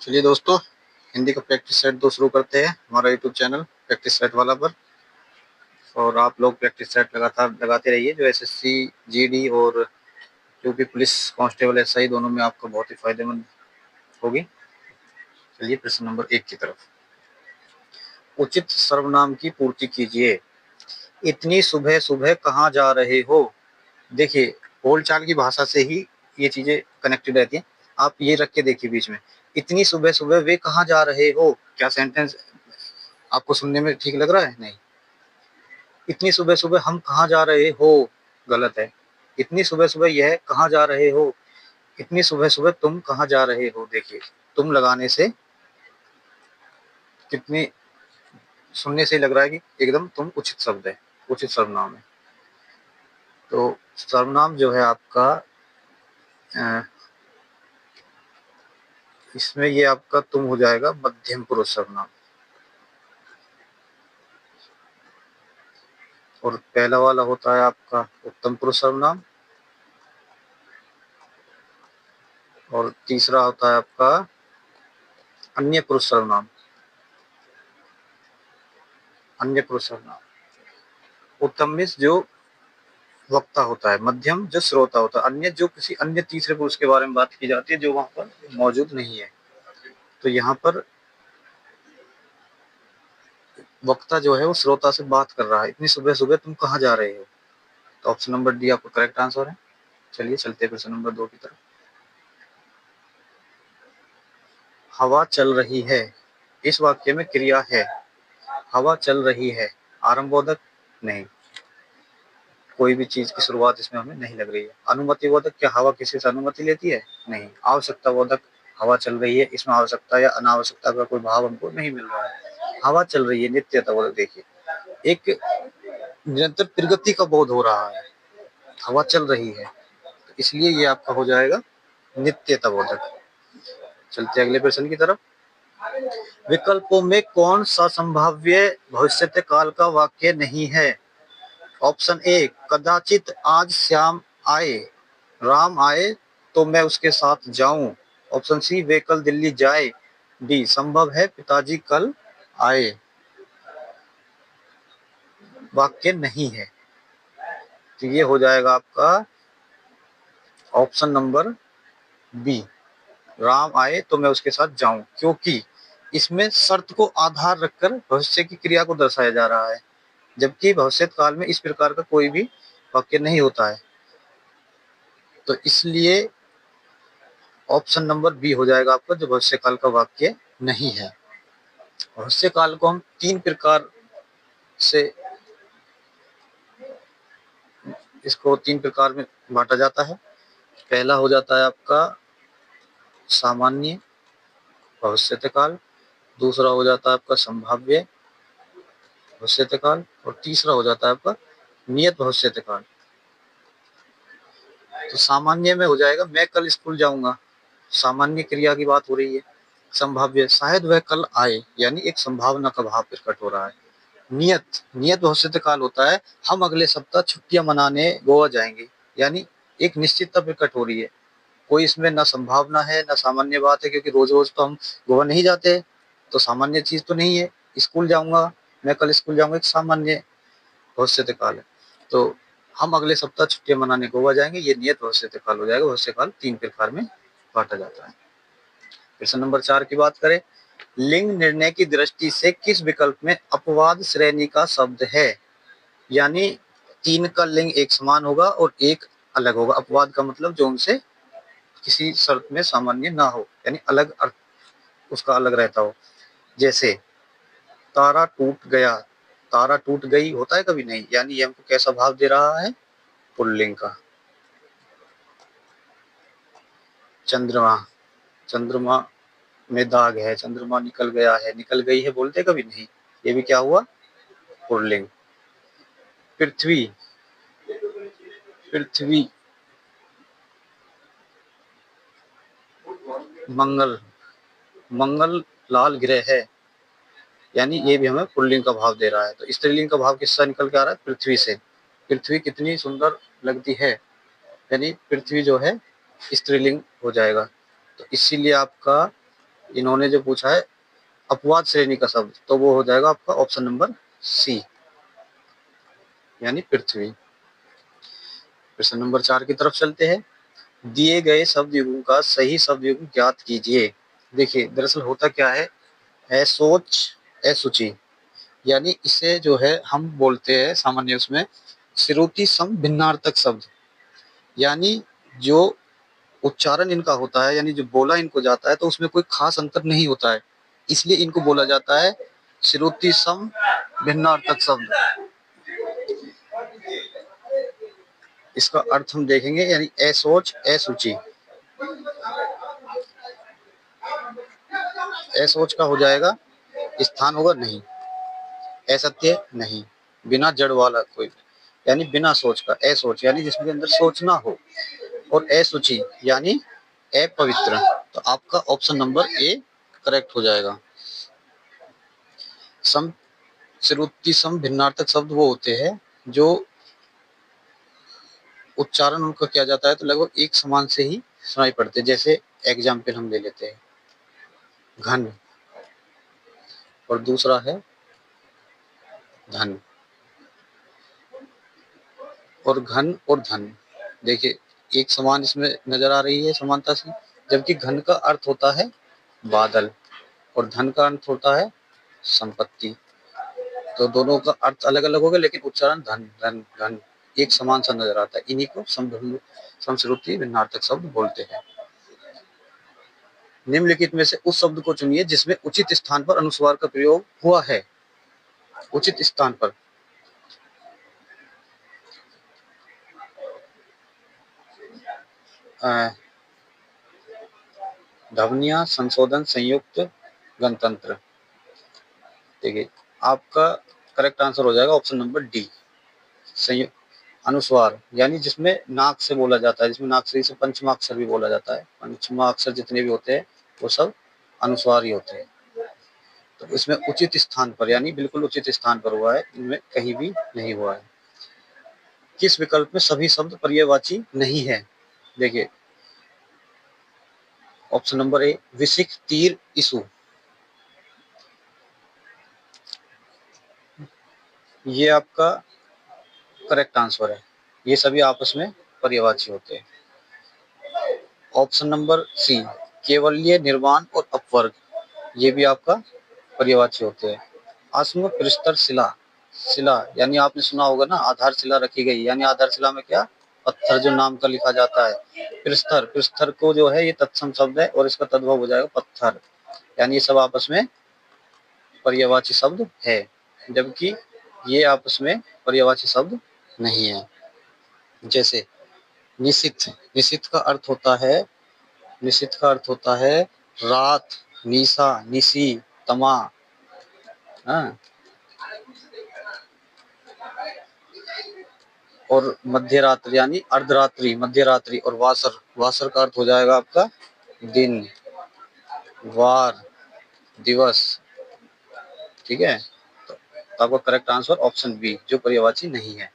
चलिए दोस्तों, हिंदी का प्रैक्टिस सेट दो शुरू करते हैं हमारा यूट्यूब चैनल प्रैक्टिस सेट वाला पर। और आप लोग प्रैक्टिस सेट लगातार लगाते रहिए, जो एसएससी, जीडी और यूपी पुलिस कांस्टेबल एसआई दोनों में आपको बहुत ही फायदेमंद होगी। चलिए प्रश्न नंबर 1 की तरफ। उचित सर्वनाम की पूर्ति कीजिए। इतनी सुबह सुबह कहाँ जा रहे हो। देखिए, बोलचाल की भाषा से ही ये चीजें कनेक्टेड रहती हैं। आप ये रख के देखिए बीच में, इतनी सुबह सुबह वे कहाँ जा रहे हो। क्या सेंटेंस आपको सुनने में ठीक लग रहा है? नहीं। इतनी सुबह सुबह हम कहाँ जा रहे हो, गलत है। इतनी सुबह सुबह यह कहाँ जा रहे हो। इतनी सुबह सुबह तुम कहाँ जा रहे हो। देखिए, तुम लगाने से कितनी सुनने से ही लग रहा है कि एकदम तुम उचित शब्द है, उचित सर्वनाम है। तो सर्वनाम जो है आपका इसमें ये आपका तुम हो जाएगा मध्यम पुरुष सर्वनाम। और पहला वाला होता है आपका उत्तम पुरुष सर्वनाम। और तीसरा होता है आपका अन्य पुरुष सर्वनाम। अन्य पुरुष सर्वनाम। उत्तम मीन्स जो वक्ता होता है, मध्यम जो श्रोता होता है, अन्य जो किसी अन्य तीसरे पुरुष के बारे में बात की जाती है जो वहां पर मौजूद नहीं है। तो यहाँ पर वक्ता जो है वो श्रोता से बात कर रहा है। इतनी सुबह सुबह तुम कहाँ जा रहे हो। तो ऑप्शन नंबर डी आपका करेक्ट आंसर है। चलिए चलते हैं प्रश्न नंबर 2 की तरफ। हवा चल रही है, इस वाक्य में क्रिया है। हवा चल रही है आरंभबोधक नहीं, कोई भी चीज की शुरुआत इसमें हमें नहीं लग रही है। अनुमति बोधक, क्या हवा किसी से अनुमति लेती है? नहीं। आवश्यकता बोधक, हवा चल रही है, इसमें आवश्यकता या अनावश्यकता का कोई भाव हमको नहीं मिल रहा है। हवा चल रही है नित्यता बोधक। देखिए, एक निरंतर प्रगति का बोध हो रहा है, हवा चल रही है, तो इसलिए ये आपका हो जाएगा नित्यता बोधक। चलते अगले प्रश्न की तरफ। विकल्पों में कौन सा संभाव्य भविष्यत काल का वाक्य नहीं है। ऑप्शन ए, कदाचित आज श्याम आए, राम आए तो मैं उसके साथ जाऊं। ऑप्शन सी, वे कल दिल्ली जाए। डी, संभव है पिताजी कल आए। वाक्य नहीं है, तो ये हो जाएगा आपका ऑप्शन नंबर बी, राम आए तो मैं उसके साथ जाऊं, क्योंकि इसमें शर्त को आधार रखकर भविष्य की क्रिया को दर्शाया जा रहा है, जबकि भविष्य काल में इस प्रकार का कोई भी वाक्य नहीं होता है। तो इसलिए ऑप्शन नंबर बी हो जाएगा आपका, जो भविष्य काल का वाक्य नहीं है। भविष्य काल को हम 3 प्रकार से इसको 3 प्रकार में बांटा जाता है। पहला हो जाता है आपका सामान्य भविष्यत काल, दूसरा हो जाता है आपका संभाव्य भविष्यत काल, और तीसरा हो जाता है आपका नियत भविष्यत काल। तो सामान्य में हो जाएगा मैं कल स्कूल जाऊंगा, सामान्य क्रिया की बात हो रही है। संभाव्य, शायद वह कल आए, यानी एक संभावना का भाव प्रकट हो रहा है। नियत, नियत भविष्यत काल होता है हम अगले सप्ताह छुट्टियां मनाने गोवा जाएंगे, यानी एक निश्चितता प्रकट हो रही है। कोई इसमें ना संभावना है ना सामान्य बात है, क्योंकि रोज रोज तो हम गोवा नहीं जाते, तो सामान्य चीज तो नहीं है। स्कूल जाऊंगा, मैं कल स्कूल जाऊंगा, एक सामान्य भविष्यत काल है। तो हम अगले सप्ताह छुट्टियां मनाने गोवा जाएंगे, ये नियत भविष्यत काल हो जाएगा। भविष्य काल 3 प्रकार में बांटा जाता है। प्रश्न नंबर 4 की बात करें। लिंग निर्णय की दृष्टि से किस विकल्प में अपवाद श्रेणी का शब्द है। यानी 3 का लिंग एक समान होगा और एक अलग होगा। अपवाद का मतलब जो उनसे किसी शर्त में सामान्य ना हो, यानी अलग अर्थ उसका अलग रहता हो। जैसे तारा टूट गया, तारा टूट गई होता है कभी नहीं, यानी ये हमको कैसा भाव दे रहा है, पुल्लिंग का। चंद्रमा, चंद्रमा में दाग है, चंद्रमा निकल गया है, निकल गई है बोलते कभी नहीं, ये भी क्या हुआ, पुल्लिंग। पृथ्वी, पृथ्वी, मंगल, मंगल लाल ग्रह है, यानी ये भी हमें पुल्लिंग का भाव दे रहा है। तो स्त्रीलिंग का भाव किससे निकल के आ रहा है, पृथ्वी से। पृथ्वी कितनी सुंदर लगती है, यानी पृथ्वी जो है स्त्रीलिंग हो जाएगा। तो इसीलिए आपका इन्होंने जो पूछा है अपवाद श्रेणी का शब्द, तो वो हो जाएगा आपका ऑप्शन नंबर सी, यानी पृथ्वी। प्रश्न नंबर 4 की तरफ चलते हैं। दिए गए शब्द युग्म का सही शब्द युग्म ज्ञात कीजिए। देखिए दरअसल होता क्या है, असोच, असुचि, यानी इसे जो है हम बोलते हैं सामान्य उसमें श्रुति सम भिन्नार्थक शब्द, यानी जो उच्चारण इनका होता है, यानी जो बोला इनको जाता है तो उसमें कोई खास अंतर नहीं होता है, इसलिए इनको बोला जाता है श्रुति सम भिन्नार्थक शब्द। इसका अर्थ हम देखेंगे, यानी असोच, असुचि। असोच का हो जाएगा स्थान होगा नहीं, असत्य नहीं, बिना जड़ वाला कोई, यानी बिना सोच का असोच, यानी जिसके अंदर सोच ना हो, और असुचि यानी अपवित्र। तो आपका ऑप्शन नंबर ए करेक्ट हो जाएगा। सम, श्रुति सम भिन्नार्थक शब्द वो होते हैं जो उच्चारण उनका किया जाता है तो लगभग एक समान से ही सुनाई पड़ते हैं। जैसे एग्जाम्पल हम ले लेते हैं, घन और दूसरा है धन, और घन और धन, देखिए एक समान इसमें नजर आ रही है समानता से, जबकि घन का अर्थ होता है बादल और धन का अर्थ होता है संपत्ति। तो दोनों का अर्थ अलग अलग हो गया, लेकिन उच्चारण धन धन घन एक समान सा नजर आता है। इन्हीं को समश्रुति भिन्नार्थक शब्द बोलते हैं। निम्नलिखित में से उस शब्द को चुनिए जिसमें उचित स्थान पर अनुस्वार का प्रयोग हुआ है। उचित स्थान पर, ध्वनिया संशोधन संयुक्त गणतंत्र। देखिए आपका करेक्ट आंसर हो जाएगा ऑप्शन नंबर डी, संयुक्त अनुस्वार, यानी जिसमें नाक से बोला जाता है, जिसमें नाक से इसे पंचमाक्षर भी बोला जाता है। पंचमाक्षर जितने भी होते हैं वो सब अनुस्वार ही होते हैं। तो इसमें उचित स्थान पर, यानी बिल्कुल उचित स्थान पर हुआ है, इनमें कहीं भी नहीं हुआ है। किस विकल्प में सभी शब्द पर्यायवाची नहीं है? देखिए ऑप्शन नंबर ए विशिख, तीर, इसु, ये आपका करेक्ट आंसर है। ये सभी आपस में पर्यायवाची होते हैं। ऑप्शन नंबर सी केवल्य, निर्वाण और अपवर्ग, ये भी आपका पर्यायवाची होते हैं। अस्म, पृष्ठर, शिला, शिला यानी आपने सुना होगा ना आधारशिला रखी गई, यानी आधारशिला में क्या, पत्थर जो नाम का लिखा जाता है। पृष्ठर, पृष्ठर को जो है ये तत्सम शब्द है और इसका तद्भव हो जाएगा पत्थर, यानी ये सब आपस में पर्यायवाची शब्द है, जबकि ये आपस में पर्यायवाची शब्द नहीं है। जैसे निशिथ, निशिथ का अर्थ होता है, निशिथ का अर्थ होता है रात, निशा, निशी, तमा। हाँ, और मध्य रात्रि यानी अर्धरात्रि, मध्य रात्रि, और वासर, वासर का अर्थ हो जाएगा आपका दिन, वार, दिवस। ठीक है, तो आपका करेक्ट आंसर ऑप्शन बी, जो पर्यायवाची नहीं है।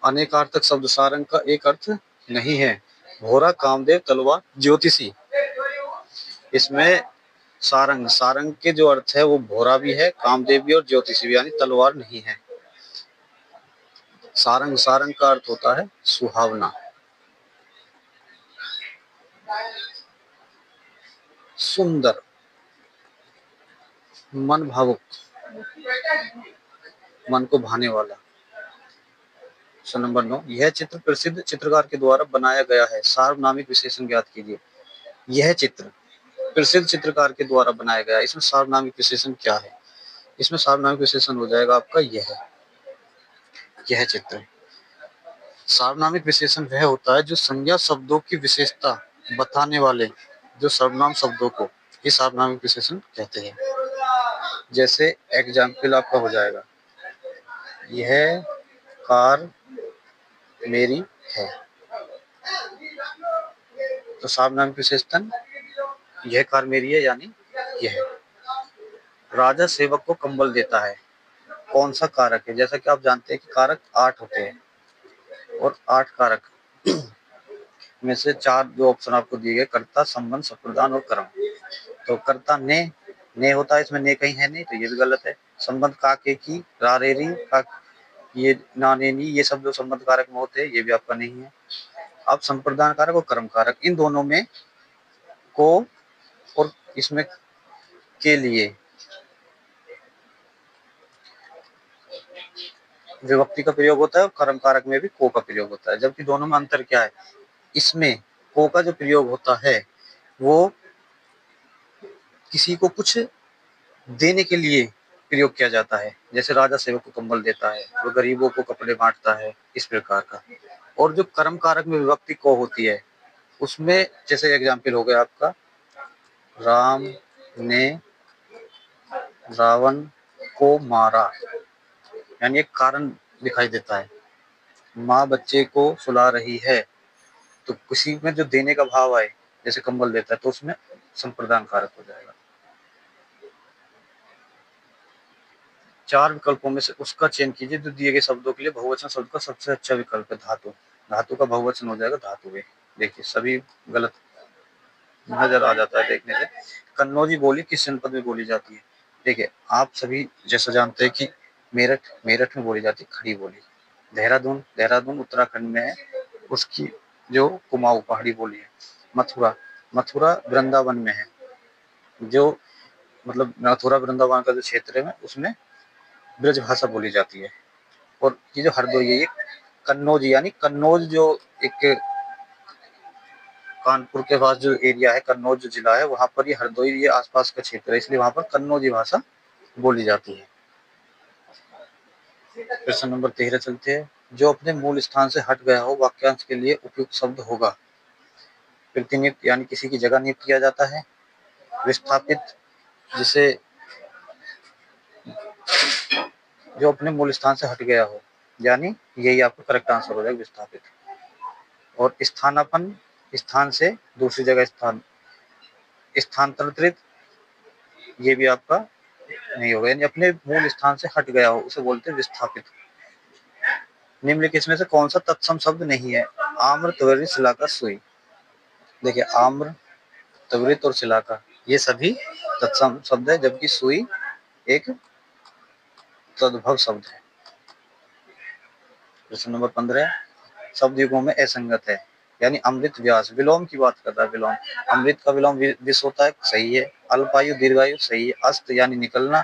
अनेकार्थक शब्द सारंग का एक अर्थ नहीं है। भोरा, कामदेव, तलवार, ज्योतिषी। इसमें सारंग, सारंग के जो अर्थ है वो भोरा भी है, कामदेव भी और ज्योतिषी भी, यानी तलवार नहीं है। सारंग, सारंग का अर्थ होता है सुहावना, सुंदर, मन भावुक, मन को भाने वाला। क्वेश्चन नंबर 9, यह चित्र प्रसिद्ध चित्रकार के द्वारा बनाया गया है, सार्वनामिक विशेषण ज्ञात कीजिए। यह चित्र प्रसिद्ध चित्रकार के द्वारा बनाया गया है, इसमें सार्वनामिक विशेषण क्या है? इसमें सार्वनामिक विशेषण हो जाएगा आपका यह चित्र। सार्वनामिक विशेषण वह होता है जो संज्ञा शब्दों की विशेषता बताने वाले जो सर्वनाम शब्दों को ये सार्वनामिक विशेषण कहते हैं। जैसे एग्जाम्पल आपका हो जाएगा, यह कार मेरी है, तो सार्वनामिक विशेषण यह कार मेरी है, यानी यह। राजा सेवक को कंबल देता है, कौन सा कारक है? जैसा कि आप जानते हैं कि कारक 8 होते हैं और 8 कारक में से 4 जो ऑप्शन आपको दिए गए, कर्ता, संबंध, संप्रदान और कर्म। तो कर्ता ने होता है, इसमें ने कहीं है नहीं, तो ये भी गलत है। संबंध का, के, की, रा, रे, री, का, ये ना, ने, नी, ये सब जो संबंध कारक में होते हैं, ये भी आपका नहीं है। अब संप्रदान कारक और कर्म कारक, इन दोनों में को और इसमें के लिए विभक्ति का प्रयोग होता है और कर्म कारक में भी को का प्रयोग होता है। जबकि दोनों में अंतर क्या है, इसमें को का जो प्रयोग होता है वो किसी को कुछ देने के लिए प्रयोग किया जाता है, जैसे राजा सेवक को कंबल देता है, वो गरीबों को कपड़े बांटता है, इस प्रकार का। और जो कर्म कारक में विभक्ति को होती है, उसमें जैसे एग्जाम्पल हो गया आपका, राम ने रावण को मारा, यानी एक कारण दिखाई देता है। माँ बच्चे को सुला रही है, तो किसी में जो देने का भाव आए, जैसे कंबल देता है, तो उसमें संप्रदान कारक हो जाएगा। 4 विकल्पों में से उसका चयन कीजिए जो दिए गए शब्दों के लिए बहुवचन शब्द का सबसे अच्छा विकल्प है। धातु, धातु का बहुवचन हो जाएगा धातुएं। देखिए सभी गलत नजर आ जाता है देखने से। कन्नौजी बोली किस जनपद में बोली जाती है? देखिए आप सभी जैसा जानते हैं कि मेरठ, मेरठ में बोली जाती है खड़ी बोली। देहरादून, देहरादून उत्तराखंड में है, उसकी जो कुमाऊं पहाड़ी बोली है। मथुरा, मथुरा वृंदावन में है, जो मतलब मथुरा वृंदावन का जो क्षेत्र है उसमें ब्रज भाषा बोली जाती है। और ये जो हरदोई है, ये कन्नौज, यानी कन्नौज जो एक कानपुर के पास जो एरिया है, कन्नौज जो जिला है, वहां पर ये हरदोई, ये आसपास का क्षेत्र है, इसलिए वहां पर कन्नौजी भाषा बोली जाती है। प्रश्न नंबर 13 चलते हैं। जो अपने मूल स्थान से हट गया हो, वाक्यांश के लिए उपयुक्त शब्द होगा। प्रतिनियुक्त, यानी किसी की जगह नियुक्त किया जाता है। विस्थापित, जिसे जो अपने मूल स्थान से हट गया हो, यानी यही आपका करेक्ट आंसर हो जाएगा, विस्थापित। और स्थानापन्न, स्थान से दूसरी जगह स्थानांतरित, ये भी आपका नहीं होगा, यानी अपने मूल स्थान से हट गया हो उसे बोलते हैं विस्थापित। निम्नलिखित में से कौन सा तत्सम शब्द नहीं है? आम्र, त्वरित, शिलाका, सुई। देखिए आम्र, त्वरित और शिलाका ये सभी तत्सम शब्द है, जबकि सुई एक तद्भव शब्द है। प्रश्न नंबर 15, शब्द युगों में असंगत है, यानी अमृत, व्यास, विलोम की बात कर रहा है। विलोम, अमृत का विलोम विष होता है, सही है। अल्पायु, दीर्घायु, सही है। अस्त यानी निकलना,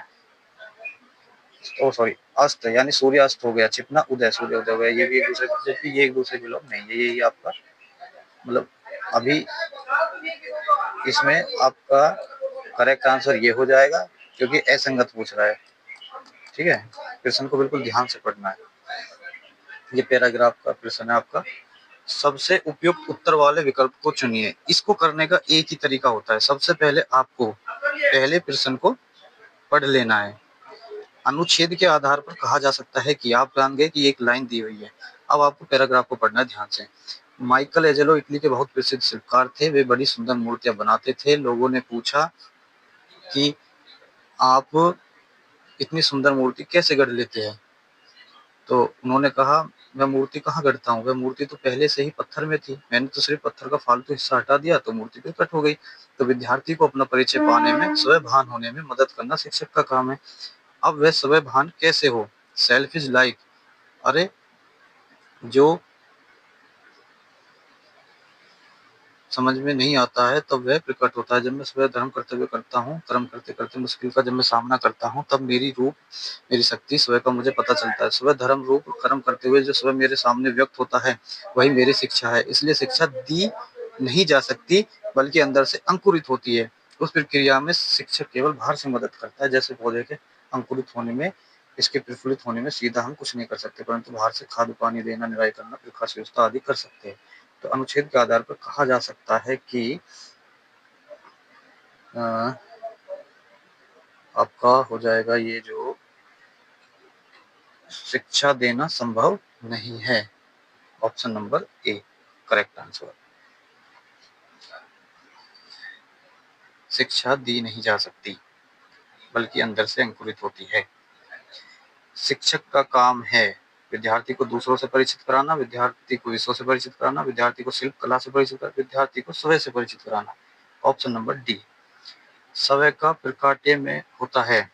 ओ सॉरी, अस्त यानी सूर्य अस्त हो गया। छिपना, उदय, सूर्य उदय हो गया, ये भी एक दूसरे, जबकि ये एक दूसरे विलोम नहीं है। यही आपका मतलब अभी इसमें आपका करेक्ट आंसर ये हो जाएगा, क्योंकि असंगत पूछ रहा है। ठीक है, प्रश्न को बिल्कुल ध्यान से पढ़ना है। ये पैराग्राफ का प्रश्न है आपका। सबसे उपयुक्त उत्तर वाले विकल्प को चुनिए। इसको करने का एक ही तरीका होता है। सबसे पहले आपको पहले प्रश्न को पढ़ लेना है। अनुच्छेद के आधार पर कहा जा सकता है कि, आप जान गए कि एक लाइन दी हुई है। अब आपको पैराग्राफ को पढ़ना है ध्यान से। माइकल एंजेलो इटली के बहुत प्रसिद्ध शिल्पकार थे। वे बड़ी सुंदर मूर्तियां बनाते थे। लोगों ने पूछा कि आप इतनी सुंदर मूर्ति कैसे गढ़ लेते हैं? तो उन्होंने कहा, मैं मूर्ति कहाँ गढ़ता हूँ, वह मूर्ति तो पहले से ही पत्थर में थी, मैंने तो सिर्फ पत्थर का फालतू हिस्सा हटा दिया तो मूर्ति प्रकट हो गई। तो विद्यार्थी को अपना परिचय पाने में, स्वयं भान होने में मदद करना शिक्षक का काम है। अब वह स्वयं भान कैसे हो? सेल्फ इज लाइक, अरे जो समझ में नहीं आता है तब वह प्रकट होता है। जब मैं स्वयं धर्म कर्तव्य करता हूँ, कर्म करते करते मुश्किल का जब मैं सामना करता हूँ, तब मेरी रूप, मेरी शक्ति स्वयं का मुझे पता चलता है। स्वयं धर्म रूप कर्म करते हुए जो स्वयं मेरे सामने व्यक्त होता है, वही मेरी शिक्षा है। इसलिए शिक्षा दी नहीं जा सकती, बल्कि अंदर से अंकुरित होती है। उस प्रक्रिया में शिक्षक केवल बाहर से मदद करता है, जैसे पौधे के अंकुरित होने में, इसके प्रफुल्लित होने में सीधा हम कुछ नहीं कर सकते, परंतु बाहर से खाद पानी देना, निराई करना, प्रकाश व्यवस्था आदि कर सकते हैं। तो अनुच्छेद के आधार पर कहा जा सकता है कि आपका हो जाएगा ये, जो शिक्षा देना संभव नहीं है। Option number A correct answer. शिक्षा दी नहीं जा सकती, बल्कि अंदर से अंकुरित होती है। शिक्षक का काम है विद्यार्थी को दूसरों से परिचित कराना, विद्यार्थी को विषयों से परिचित कराना, विद्यार्थी को शिल्प कला से परिचित कराना, विद्यार्थी को स्वयं से परिचित कराना। Option number D. स्वयं का प्रकाट्य में होता है।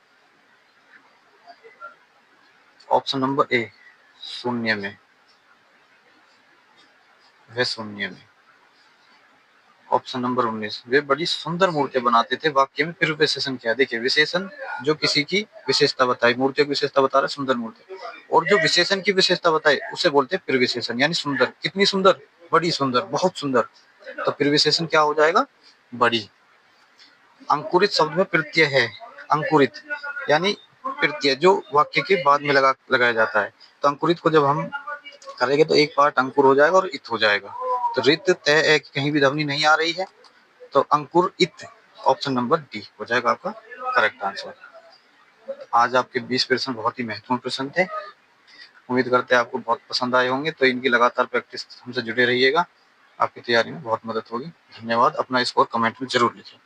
ऑप्शन नंबर ए, शून्य में, वह शून्य में। ऑप्शन नंबर 19, वे बड़ी सुंदर मूर्तियां बनाते थे। वाक्य में फिर विशेषण क्या है? देखिए, विशेषण जो किसी की विशेषता बताए, मूर्तियों की विशेषता बता रहा है सुंदर मूर्ति, और जो विशेषण की विशेषता बताए उसे बोलते हैं फिर विशेषण। यानी सुंदर, कितनी सुंदर? बड़ी सुंदर, बहुत सुंदर। तो फिर विशेषण क्या हो जाएगा? बड़ी। अंकुरित शब्द में प्रत्यय है। अंकुरित यानी प्रत्यय जो वाक्य के बाद में लगाया जाता है। तो अंकुरित को जब हम करेंगे तो एक पार्ट अंकुर हो जाएगा और इत हो जाएगा। तो रित तय कहीं भी ध्वनि नहीं आ रही है, तो अंकुर इत। ऑप्शन नंबर डी हो जाएगा आपका करेक्ट आंसर। आज आपके 20 प्रश्न बहुत ही महत्वपूर्ण प्रश्न थे। उम्मीद करते हैं आपको बहुत पसंद आए होंगे। तो इनकी लगातार प्रैक्टिस हमसे जुड़े रहिएगा, आपकी तैयारी में बहुत मदद होगी। धन्यवाद। अपना स्कोर कमेंट में जरूर लिखें।